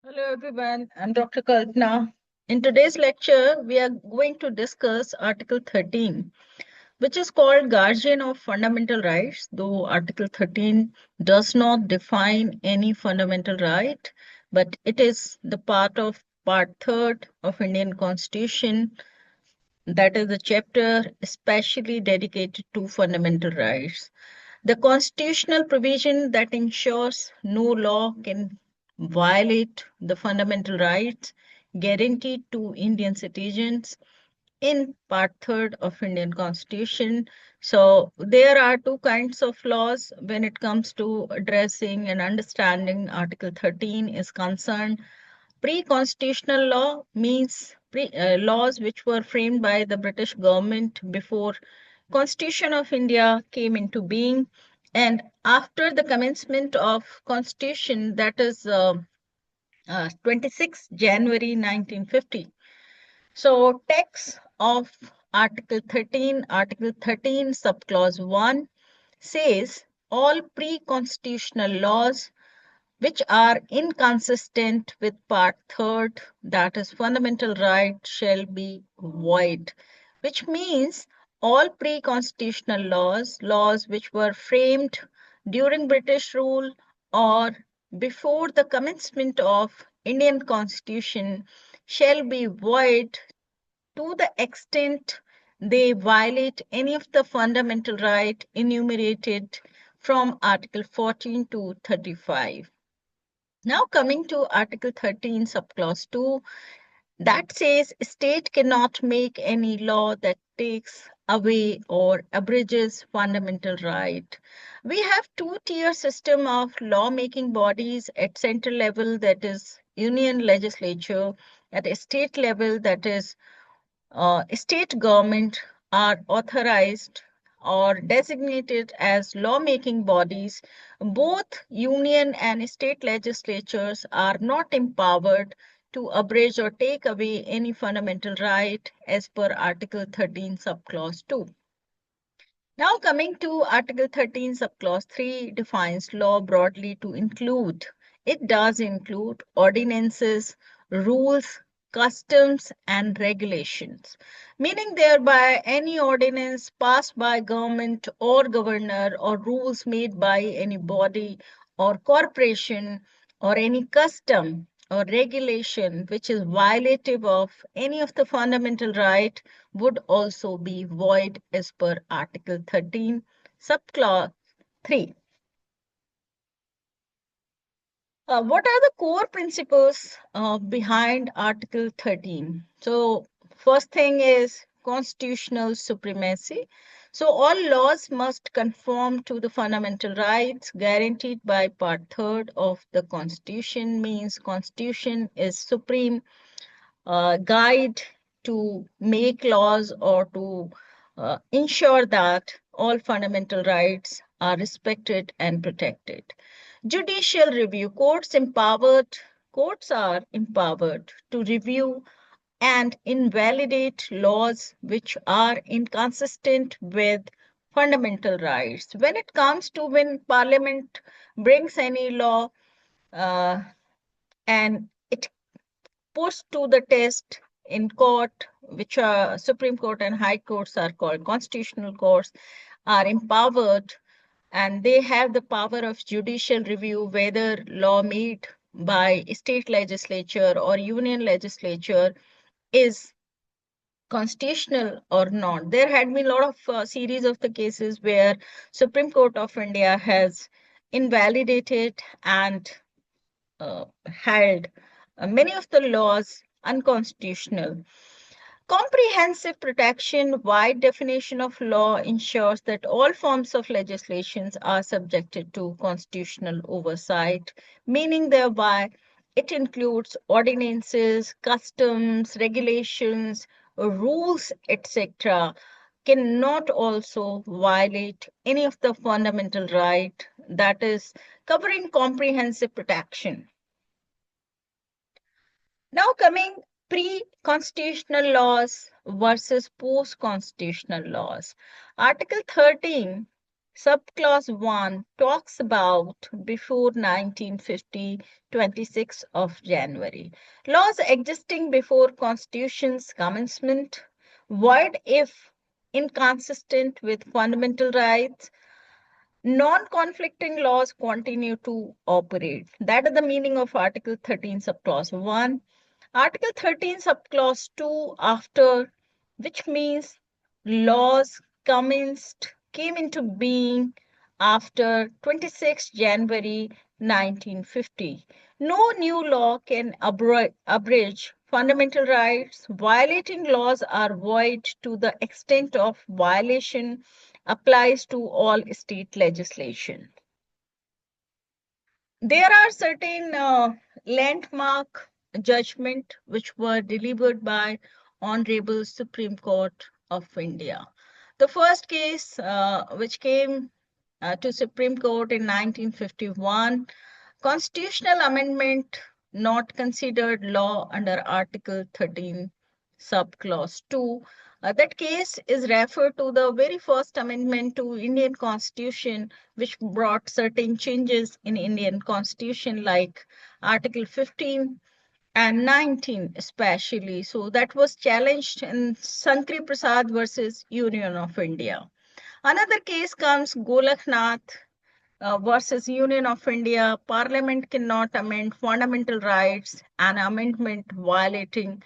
Hello everyone, I'm Dr. Kalpana. In today's lecture, we are going to discuss Article 13, which is called Guardian of Fundamental Rights, though Article 13 does not define any fundamental right, but it is the part of Part 3rd of Indian Constitution, that is the chapter especially dedicated to fundamental rights. The constitutional provision that ensures no law can violate the fundamental rights guaranteed to Indian citizens in Part 3rd of Indian Constitution. So there are two kinds of laws when it comes to addressing and understanding Article 13 is concerned. Pre-constitutional law means laws which were framed by the British government before Constitution of India came into being, and after the commencement of Constitution, that is 26 January 1950. So text of Article 13 subclause 1 says all pre-constitutional laws which are inconsistent with Part 3rd, that is fundamental right, shall be void, which means all pre-constitutional laws which were framed during British rule or before the commencement of Indian Constitution shall be void to the extent they violate any of the fundamental right enumerated from Article 14 to 35. Now coming to Article 13, subclause 2, that says state cannot make any law that takes away or abridges fundamental right. We have two-tier system of law-making bodies at central level, that is union legislature, at a state level, that is state government, are authorized or designated as lawmaking bodies. Both union and state legislatures are not empowered to abridge or take away any fundamental right as per Article 13, subclause 2. Now coming to Article 13, subclause 3 defines law broadly to include. It does include ordinances, rules, customs, and regulations, meaning thereby any ordinance passed by government or governor or rules made by any body or corporation or any custom or regulation which is violative of any of the fundamental right would also be void as per Article 13, subclause 3. What are the core principles behind Article 13? So, first thing is constitutional supremacy. So, all laws must conform to the fundamental rights guaranteed by Part 3rd of the Constitution, means Constitution is supreme guide to make laws or to ensure that all fundamental rights are respected and protected. Judicial review. Courts are empowered to review and invalidate laws which are inconsistent with fundamental rights. When it comes to when Parliament brings any law uh, and it puts to the test in court, which are Supreme Court and High Courts are called constitutional courts, are empowered and they have the power of judicial review whether law made by state legislature or union legislature is constitutional or not. There had been a lot of series of the cases where Supreme Court of India has invalidated and held many of the laws unconstitutional. Comprehensive protection, wide definition of law ensures that all forms of legislations are subjected to constitutional oversight, meaning thereby it includes ordinances, customs, regulations, rules, etc., cannot also violate any of the fundamental right, that is covering comprehensive protection. Now coming pre-constitutional laws versus post-constitutional laws. Article 13 Subclause 1 talks about before 1950, 26th of January. Laws existing before Constitution's commencement, void if inconsistent with fundamental rights, non-conflicting laws continue to operate. That is the meaning of Article 13, subclause 1. Article 13, subclause 2, after which means laws came into being after 26 January 1950. No new law can abridge fundamental rights. Violating laws are void to the extent of violation applies to all state legislation. There are certain landmark judgment which were delivered by Honorable Supreme Court of India. The first case which came to Supreme Court in 1951, constitutional amendment not considered law under Article 13, subclause 2. That case is referred to the very first amendment to Indian Constitution, which brought certain changes in Indian Constitution, like Article 15 and 19 especially. So that was challenged in Sankri Prasad versus Union of India. Another case comes Golaknath versus Union of India. Parliament cannot amend fundamental rights, and amendment violating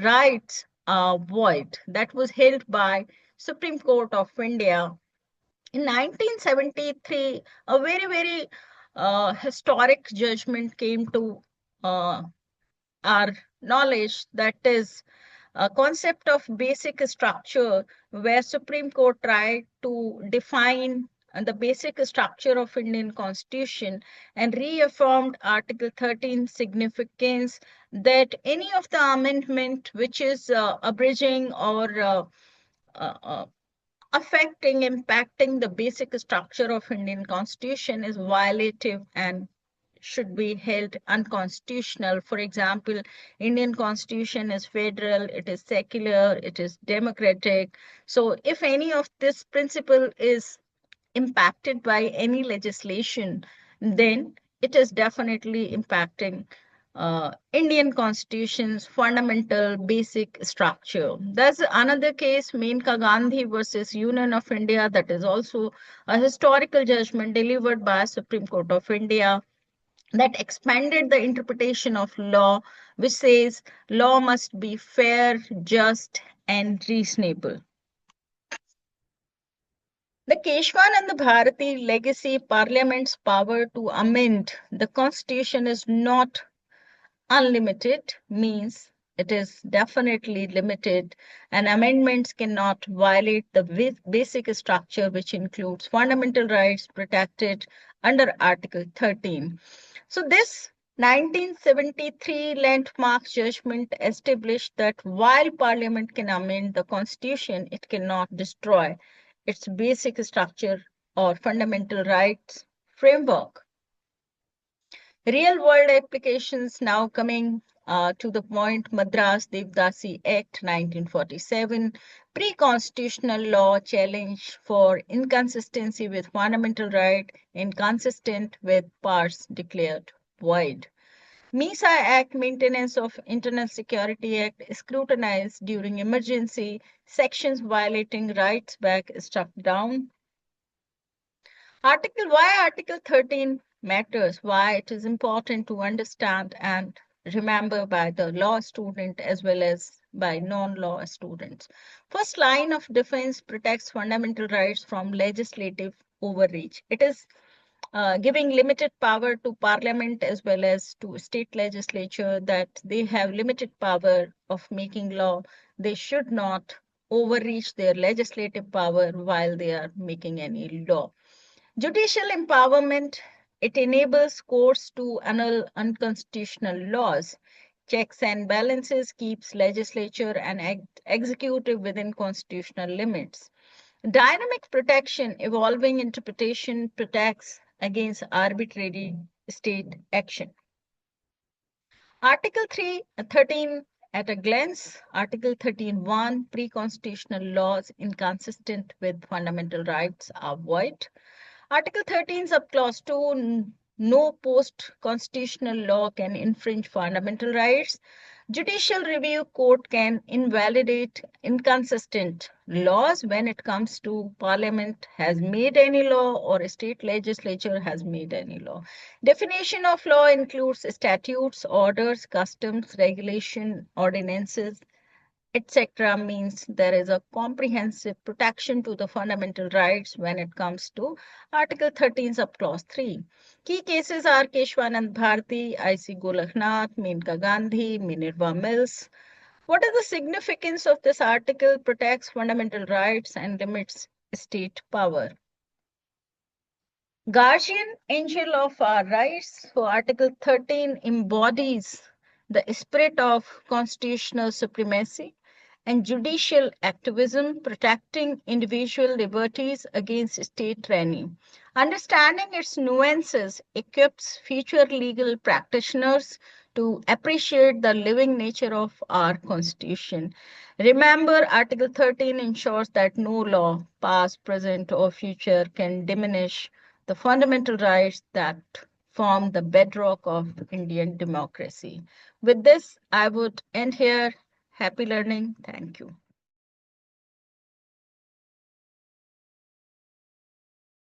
rights are void. That was held by Supreme Court of India. In 1973, a very historic judgment came to uh, our knowledge, that is a concept of basic structure, where Supreme Court tried to define the basic structure of Indian Constitution and reaffirmed Article 13 significance, that any of the amendment which is abridging or uh, uh, affecting, impacting the basic structure of Indian Constitution is violative and should be held unconstitutional. For example, Indian Constitution is federal, it is secular, it is democratic. So if any of this principle is impacted by any legislation, then it is definitely impacting Indian Constitution's fundamental basic structure. There's another case, Maneka Gandhi versus Union of India, that is also a historical judgment delivered by Supreme Court of India, that expanded the interpretation of law, which says law must be fair, just, and reasonable. The Keshavananda Bharati legacy, Parliament's power to amend the Constitution is not unlimited, means it is definitely limited, and amendments cannot violate the basic structure, which includes fundamental rights protected under Article 13. So this 1973 landmark judgment established that while Parliament can amend the Constitution, it cannot destroy its basic structure or fundamental rights framework. Real world applications now coming to the point. Madras Devdasi Act 1947, pre-constitutional law challenge for inconsistency with fundamental right, inconsistent with parts declared void. MISA Act, Maintenance of Internal Security Act, scrutinized during emergency, sections violating rights back struck down. Why Article 13 matters, why it is important to understand and remember by the law student as well as by non-law students. First line of defense protects fundamental rights from legislative overreach. It is giving limited power to parliament as well as to state legislature, that they have limited power of making law. They should not overreach their legislative power while they are making any law. Judicial empowerment, it enables courts to annul unconstitutional laws. Checks and balances keeps legislature and executive within constitutional limits. Dynamic protection, evolving interpretation protects against arbitrary state action. Article 13 at a glance. Article 13(1), pre-constitutional laws inconsistent with fundamental rights are void. Article 13, subclause 2, no post-constitutional law can infringe fundamental rights. Judicial review court can invalidate inconsistent laws when it comes to parliament has made any law or a state legislature has made any law. Definition of law includes statutes, orders, customs, regulation, ordinances, etc. means there is a comprehensive protection to the fundamental rights when it comes to Article 13, subclause 3. Key cases are Keshavananda Bharati, I.C. Golaknath, Maneka Gandhi, Minerva Mills. What is the significance of this article? Protects fundamental rights and limits state power. Guardian angel of our rights. So Article 13 embodies the spirit of constitutional supremacy and judicial activism, protecting individual liberties against state tyranny. Understanding its nuances equips future legal practitioners to appreciate the living nature of our Constitution. Remember, Article 13 ensures that no law, past, present, or future, can diminish the fundamental rights that form the bedrock of Indian democracy. With this, I would end here. Happy learning. Thank you.